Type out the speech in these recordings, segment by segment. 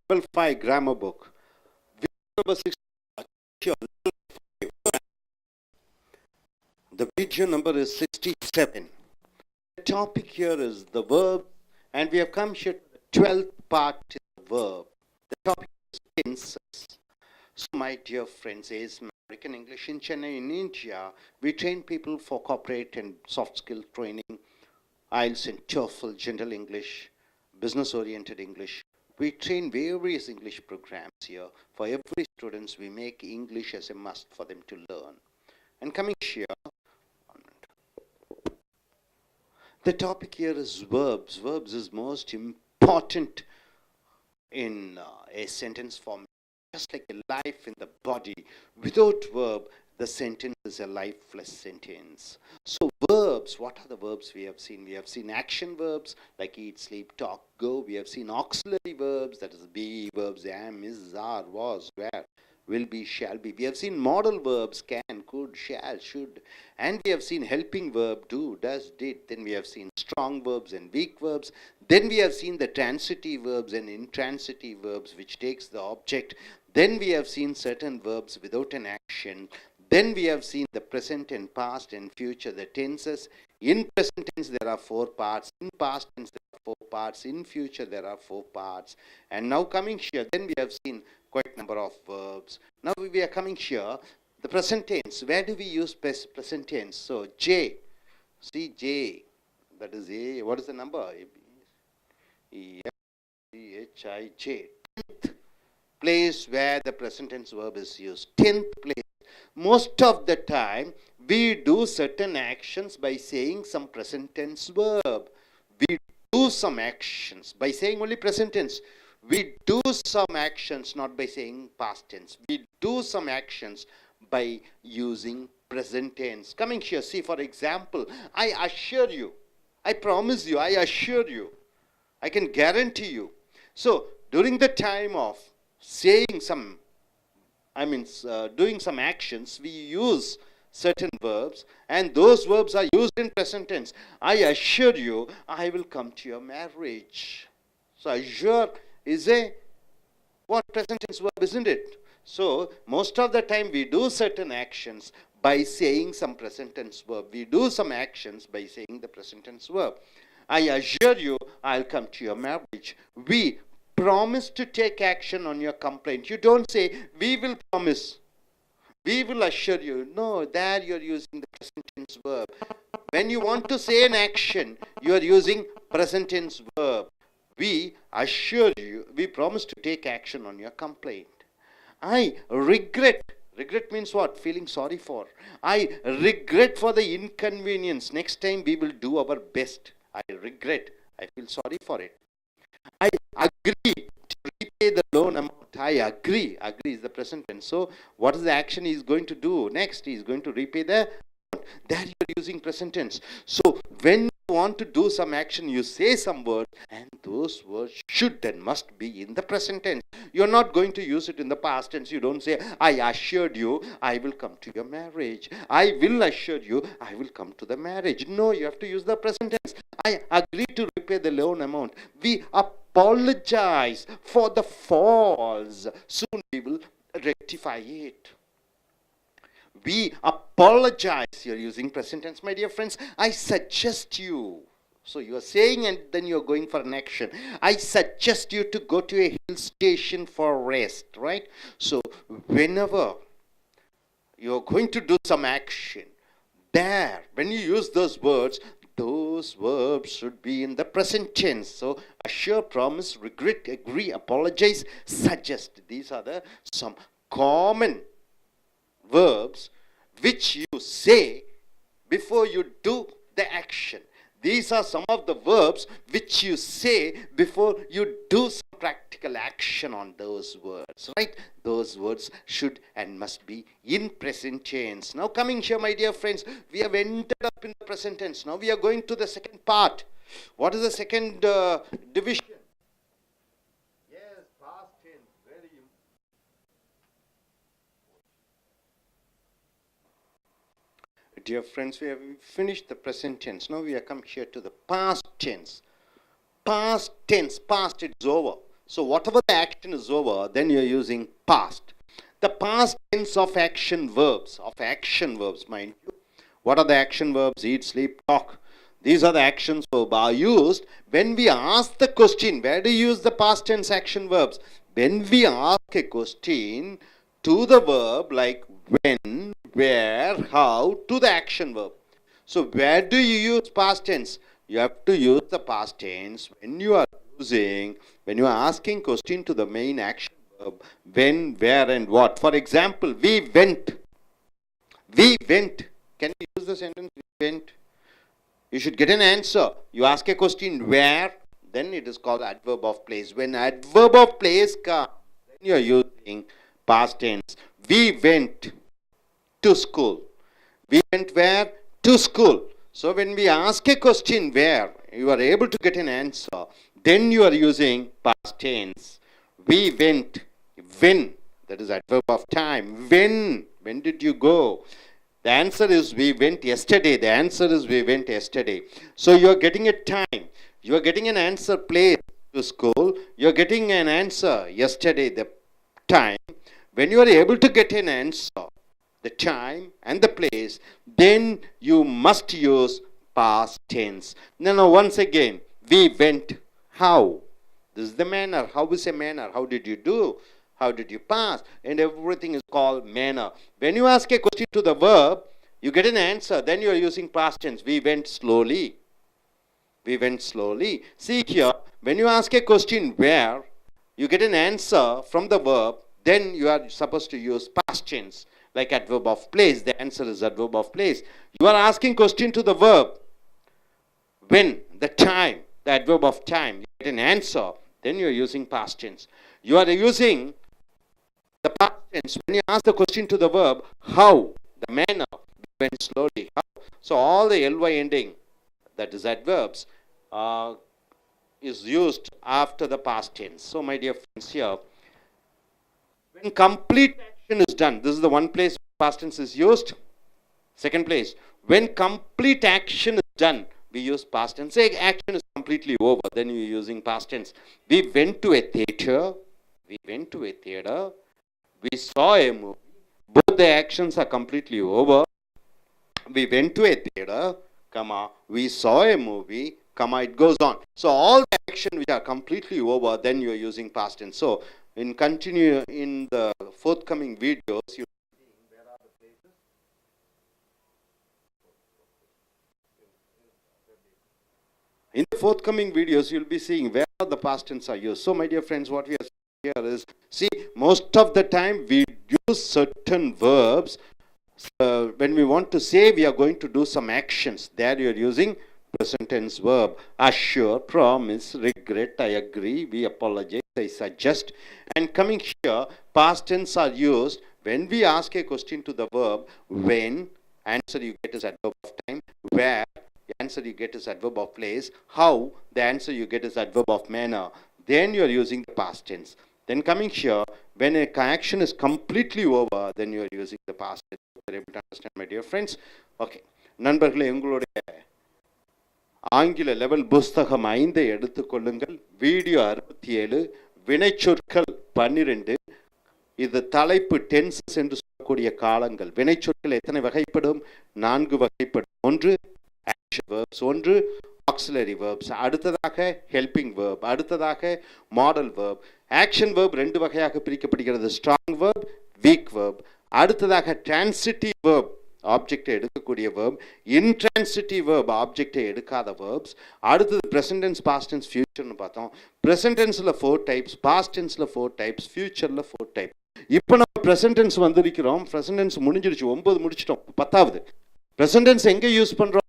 Level 5 grammar book. Video number 6. The video number is 67. The topic here is the verb, and we have come here to the 12th part of the verb. The topic is tenses. So, my dear friends, as American English in Chennai, in India, we train people for corporate and soft skill training, IELTS and TOEFL, general English, business-oriented English. We train various English programs here. For every students, we make English as a must for them to learn. And coming here, the topic here is verbs. Verbs is most important in a sentence form. Just like a life in the body. Without verb, the sentence is a lifeless sentence. So verbs, what are the verbs we have seen? We have seen action verbs like eat, sleep, talk, go. We have seen auxiliary verbs, that is be verbs, am, is, are, was, were, will be, shall be. We have seen modal verbs, can, could, shall, should. And we have seen helping verb, do, does, did. Then we have seen strong verbs and weak verbs. Then we have seen the transitive verbs and intransitive verbs, which takes the object. Then we have seen certain verbs without an action. Then we have seen the present and past and future, the tenses. In present tense, there are 4 parts. In past tense, there are 4 parts. In future, there are 4 parts. And now coming here, then we have seen quite a number of verbs. Now we are coming here, the present tense. Where do we use present tense? So, J. See, J. That is A. What is the number? A, B, E, F, C, H, I, J. 10th place where the present tense verb is used. 10th place. Most of the time, we do certain actions by saying some present tense verb. We do some actions by saying only present tense. We do some actions not by saying past tense. We do some actions by using present tense. Coming here, see, for example, I assure you, I promise you, I assure you, I can guarantee you. So, during the time of saying some, doing some actions, we use certain verbs, and those verbs are used in present tense. I assure you, I will come to your marriage. So, assure is a what present tense verb, isn't it? So, most of the time we do certain actions by saying some present tense verb. We do some actions by saying the present tense verb. I assure you, I'll come to your marriage. We promise to take action on your complaint. You don't say, we will promise. We will assure you. No, there you are using the present tense verb. When you want to say an action, you are using present tense verb. We assure you, we promise to take action on your complaint. I regret. Regret means what? Feeling sorry for. I regret for the inconvenience. Next time we will do our best. I regret. I feel sorry for it. I agree to repay the loan amount. I agree. Agree is the present tense. So, what is the action he is going to do? Next, he is going to repay the amount. There you are using present tense. So, when you want to do some action, you say some words, and those words should and must be in the present tense. You are not going to use it in the past tense. You don't say, I assured you, I will come to your marriage. I will assure you, I will come to the marriage. No, you have to use the present tense. I agree to repay the loan amount. We apologize for the falls. Soon we will rectify it. We apologize. You're using present tense, my dear friends. I suggest you. So you are saying and then you're going for an action. I suggest you to go to a hill station for rest, right? So whenever you're going to do some action, there, when you use those words, those verbs should be in the present tense. So, assure, promise, regret, agree, apologize, suggest. These are the some common verbs which you say before you do the action. These are some of the verbs which you say before you do some practical action on those words, right? Those words should and must be in present tense. Now coming here, my dear friends, we have ended up in the present tense. Now we are going to the second part. What is the second division? Yes, past tense. Very important. Dear friends, we have finished the present tense. Now we are come here to the past tense. Past tense, past, it's over. So whatever the action is over, then you're using past. The past tense of action verbs, mind you. What are the action verbs? Eat, sleep, talk. These are the actions verbs are used when we ask the question. Where do you use the past tense action verbs? When we ask a question to the verb like when, where, how, to the action verb. So where do you use past tense? You have to use the past tense when you are asking question to the main action verb, when, where, and what. For example, we went. We went. Can you use the sentence we went? You should get an answer. You ask a question where, then it is called adverb of place. When adverb of place comes, then you are using past tense. We went to school. We went where? To school. So when we ask a question where, you are able to get an answer, then you are using past tense. We went. When? That is adverb of time. When? When did you go? The answer is we went yesterday. The answer is we went yesterday. So you are getting a time. You are getting an answer place to school. You are getting an answer yesterday, the time. When you are able to get an answer, the time and the place, then you must use past tense. Now once again, we went. How? This is the manner. How is a manner? How did you do? How did you pass? And everything is called manner. When you ask a question to the verb, you get an answer. Then you are using past tense. We went slowly. We went slowly. See here, when you ask a question where, you get an answer from the verb, then you are supposed to use past tense, like adverb of place. The answer is adverb of place. You are asking question to the verb, when, the time, the adverb of time. You get an answer, then you are using past tense. You are using the past tense when you ask the question to the verb, how, the manner, went slowly. How? So all the ly ending, that is adverbs, is used after the past tense. So my dear friends, here, when complete action is done, this is the one place past tense is used. Second place, when complete action is done, we use past tense. Say action is completely over, then you're using past tense. We went to a theater. We went to a theater. We saw a movie. Both the actions are completely over. We went to a theater, comma, we saw a movie, comma, it goes on. So all the action which are completely over, then you are using past tense. So in the forthcoming videos, you where are the places? In the forthcoming videos, you'll be seeing where the past tense are used. So my dear friends, what we are saying here is, see, most of the time we use certain verbs. When we want to say we are going to do some actions, there you are using present tense verb. Assure, promise, regret, I agree, we apologize, I suggest. And coming here, past tense are used when we ask a question to the verb. When, answer you get is adverb of time. Where, the answer you get is adverb of place. How, the answer you get is adverb of manner. Then you are using the past tense. Then coming here, when a action is completely over, then you are using the past tense. You are able to understand, my dear friends. Okay. நண்பர்களே, உங்களுடைய ஆங்கில level புஸ்தகம் 5 எடுத்துக்கொள்ளுங்கள். Video 67, வினைச்சொற்கள் 12. இது தலைப்பு tenses என்று சொல்லக்கூடிய காலங்கள். வினைச்சொற்கள் எத்தனை வகைப்படும்? 4 வகைப்படும். 1 ஆக்ஷன் verbs, 1 auxiliary verbs, அடுத்ததாக helping verb, அடுத்ததாக modal verb. ஆக்ஷன் verb 2 வகையாக பிரிக்கப்படுகிறது. strong verb, weak verb. அடுத்ததாக transitive verb, ஆப்ஜெக்டை எடுக்கக்கூடிய verb. intransitive verb, ஆப்ஜெக்டை எடுக்காத verbs. அடுத்தது present tense, past tense, futureனு பார்த்தோம். present tenseல 4 types, past tenseல 4 types, futureல 4 types. இப்போ நம்ம present tense வந்திருக்கிறோம். present tense முடிஞ்சிருச்சு, 9 முடிச்சிட்டோம். 10வது present tense எங்க யூஸ் பண்றோம்?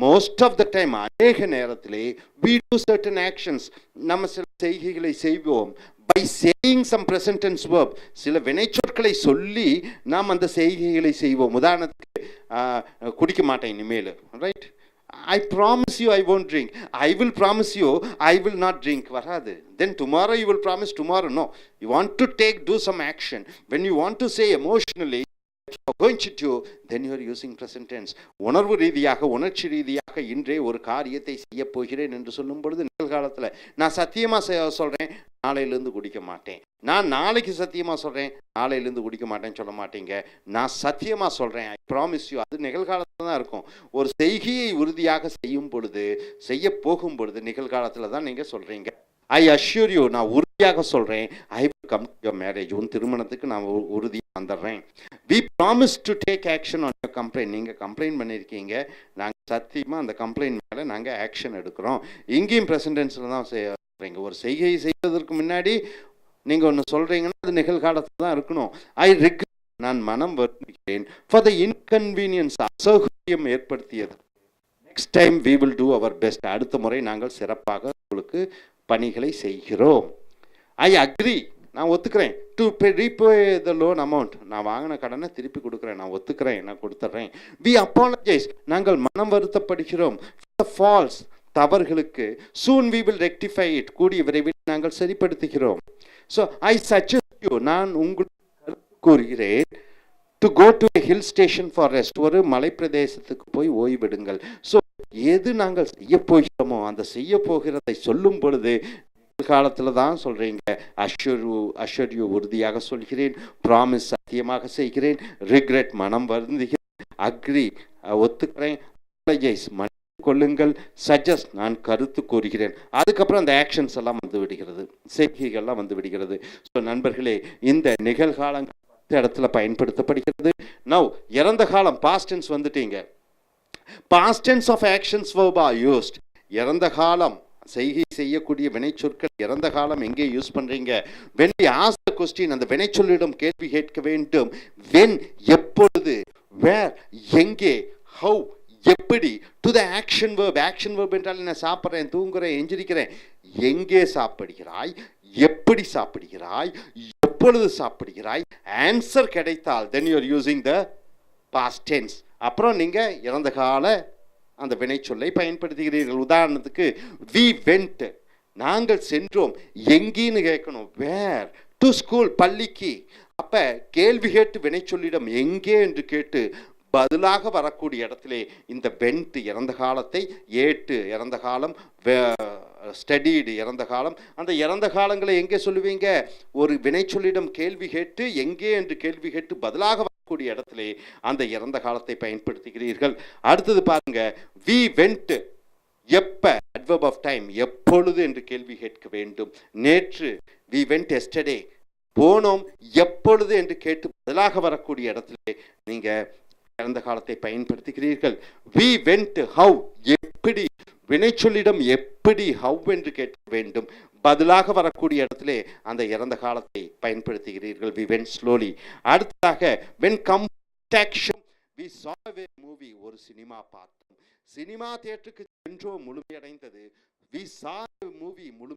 most of the time, அநேக நேரத்திலே we do certain actions. நம்ம சில செய்கைகளை செய்வோம். by saying some present tense verb, சில வினைச்சொற்களை சொல்லி நாம் அந்த செய்கைகளை செய்வோம். உதாரணத்துக்கு குடிக்க மாட்டேன் இனிமேல், right? I promise you I won't drink. I will promise you I will not drink. வராது. Then tomorrow you will promise tomorrow. No. You want to do some action. When you want to say emotionally, going to do, then you are using present tense. உணர்வு ரீதியாக உணர்ச்சி ரீதியாக இன்றே ஒரு காரியத்தை செய்ய போகிறேன் என்று சொல்லும் பொழுது நிகழ்காலத்தில் நான் சத்தியமா சொல்றேன் நாளையிலிருந்து குடிக்க மாட்டேன், நான் நாளைக்கு சத்தியமா சொல்றேன் நாளையிலிருந்து குடிக்க மாட்டேன்னு சொல்ல மாட்டீங்க. நான் சத்தியமா சொல்றேன், ஐ ப்ராமிஸ் யூ, அது நிகழ்காலத்தில் தான் இருக்கும். ஒரு செய்கையை உறுதியாக செய்யும் பொழுது செய்ய போகும் பொழுது நிகழ்காலத்தில் தான் நீங்க சொல்றீங்க. ஐ அஷ்யூர் யூ, நான் உறுதியாக சொல்றேன், I will come to your marriage, உன் திருமணத்துக்கு நான் உறுதியாக வந்துடுறேன். We promise to take action on your complaint, நீங்கள் கம்ப்ளைண்ட் பண்ணியிருக்கீங்க, நாங்கள் சத்தியமாக அந்த கம்ப்ளைண்ட் மேலே நாங்கள் ஆக்ஷன் எடுக்கிறோம். இங்கேயும் ப்ரெசன்ட் டென்ஸில் தான் செய்கிறீங்க. ஒரு செய்கையை செய்வதற்கு முன்னாடி நீங்கள் ஒன்று சொல்கிறீங்கன்னா அது நிகழ்காலத்தில் தான் இருக்கணும். ஐ ரிக்ரெட், நான் மனம் வருந்துகிறேன், ஃபார் த இன்கன்வீனியன்ஸ், அசௌகரியம் ஏற்படுத்தியது. Next time we will do our best, அடுத்த முறை நாங்கள் சிறப்பாக உங்களுக்கு பணிகளை செய்கிறோம். ஐ அக்ரி, நான் ஒத்துக்கிறேன், to repay the loan amount, நான் வாங்கின கடனை திருப்பி கொடுக்குறேன், நான் ஒத்துக்கிறேன், நான் கொடுத்துட்றேன். வி அப்பாலஜைஸ், நாங்கள் மனம் வருத்தப்படுகிறோம், ஃபால்ஸ், தவறுகளுக்கு. Soon we will rectify it, கூடிய விரைவில் நாங்கள் சரிப்படுத்துகிறோம். ஸோ ஐ சஜஸ்ட் யூ, நான் உங்களுக்கு கூறுகிறேன், to go to a hill station for rest, ஒரு மலைப்பிரதேசத்துக்கு போய் ஓய்வெடுங்கள். ஸோ எது நாங்கள் செய்ய போகிறோமோ அந்த செய்ய போகிறதை சொல்லும் பொழுது காலத்தில் தான் சொல்றீங்க. அஷ்யூர் யூ, உறுதியாக சொல்கிறேன், ப்ராமிஸ், சத்தியமாக செய்கிறேன், ரிக்ரெட், மனம் வருந்துகிறேன், அக்ரி, ஒத்துக்கிறேன், அப்பாலஜைஸ், மன்னித்து கொள்ளுங்கள், சஜஸ்ட், நான் கருத்து கூறுகிறேன். அதுக்கப்புறம் அந்த ஆக்ஷன்ஸ் எல்லாம் வந்து விடுகிறது, செய்கைகள்லாம் வந்து விடுகிறது. ஸோ நண்பர்களே, இந்த நிகழ்காலங்கள் இடத்துல பயன்படுத்தப்படுகிறது. நவ் இறந்த காலம், பாஸ்ட் டென்ஸ் வந்துட்டீங்க. Past tense of actions verb are used. இறந்த காலம் செய்கை செய்யக்கூடிய வினைச்சொற்கள் இறந்த காலம் எங்கே யூஸ் பண்றீங்க? when we ask the question, அந்த வினைச்சொல்லிடம் கேள்வி கேட்க வேண்டும். when, எப்பொழுது, where, எங்கே, how, எப்படி, to the action verb. Action verb என்றால் என்ன? சாப்பிட்றேன், தூங்குறேன், எந்திரிக்கிறேன். எங்கே சாப்பிடுகிறாய், எப்படி சாப்பிடுகிறாய், எப்பொழுது சாப்பிடுகிறாய். ஆன்சர் கிடைத்தால் then you are using the past tense. அப்புறம் நீங்க இறந்த கால அந்த வினைச்சொல்லை பயன்படுத்துகிறீர்கள். உதாரணத்துக்கு we went, நாங்கள் சென்றோம். எங்கேன்னு கேட்கணும், where, to school, பள்ளிக்கு. அப்ப கேள்வி கேட்டு வினைச்சொல்லிடம் எங்கே என்று கேட்டு பதிலாக வரக்கூடிய இடத்திலே இந்த வெண்ட் இறந்த காலத்தை, ஏட்டு இறந்த காலம், ஸ்டடீடு இறந்த காலம். அந்த இறந்த காலங்களை எங்கே சொல்லுவீங்க? ஒரு வினைச்சொல்லிடம் கேள்வி கேட்டு எங்கே என்று கேள்வி கேட்டு பதிலாக வரக்கூடிய இடத்திலே அந்த இறந்த காலத்தை பயன்படுத்துகிறீர்கள். அடுத்தது பாருங்க, we went, எப்ப, adverb of time, எப்பொழுது என்று கேள்வி கேட்க வேண்டும். நேற்று, we went yesterday, போனோம், எப்பொழுது என்று கேட்டு பதிலாக வரக்கூடிய இடத்திலே நீங்க இறந்த காலத்தை பயன்படுத்துகிறீர்கள். we went, how, எப்படி, வினைச்சொல்லிடம் எப்படி, how என்று கேட்க வேண்டும். பதிலாக வரக்கூடிய இடத்திலே அந்த இறந்த காலத்தை பயன்படுத்துகிறீர்கள். we went slowly. அடுத்ததாக when come action, we saw a movie, ஒரு சினிமா பார்த்தோம். சினிமா தியேட்டருக்கு சென்றோம், முழுமையடைந்தது. we saw a movie, முழு